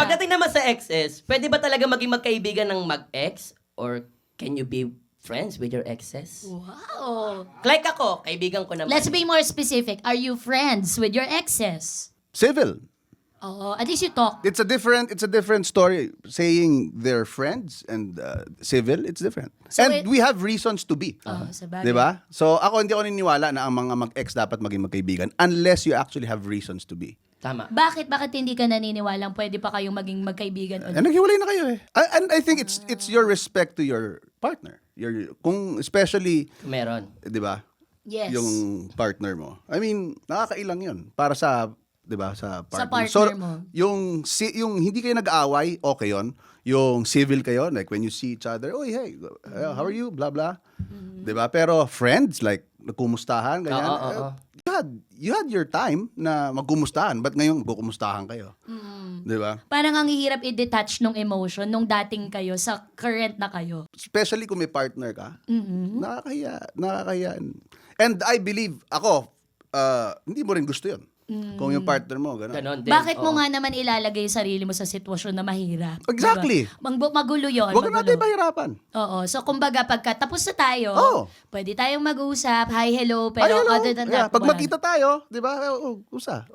Pagdating naman sa exes, pwede ba talaga maging magkaibigan ng mag-ex? Or can you be friends with your exes? Wow. Like ako, kaibigan ko naman. Let's be more specific. Are you friends with your exes? Civil. Oo, at least you talk. It's a different story. Saying they're friends and civil, it's different. So and we have reasons to be. Sabagay. 'Di ba? So ako hindi ako naniniwala na ang mga mag-ex dapat maging magkaibigan unless you actually have reasons to be. Tama. Bakit hindi ka naniniwalang pwede pa kayong maging magkaibigan ulit? Naghiwalay na kayo eh. And I think it's your respect to your partner. Kung especially, Meron. 'di ba? Yes. Yung partner mo. I mean, nakakailang 'yun para sa 'di ba sa partner. partner mo. Yung hindi kayo nag-aaway, okay 'yon. Yung civil kayo, like when you see each other, "Oy, hey, how are you?" blah blah. 'Di ba? Pero friends like nagkumustahan ganyan. Oo. You had your time na magkumustahan, but ngayon kukumustahan kayo. 'Di ba? Parang ang hihirap i-detach nung emotion nung dating kayo sa current na kayo. Especially kung may partner ka. Nakakahiya. And I believe, ako, hindi mo rin gusto yun. Kung yung partner mo, gano'n. Ganon din. Bakit mo Oo. nga naman ilalagay yung sarili mo sa sitwasyon na mahirap? Exactly. Diba? Magulo yun. Huwag magulo. natin mahirapan. Oo. So, kumbaga, pagka tapos na tayo, Oo. pwede tayong mag-usap, hi, hello, pero Ay, hello. other than Yeah, that, pag wala. magkita tayo, di ba? Usa.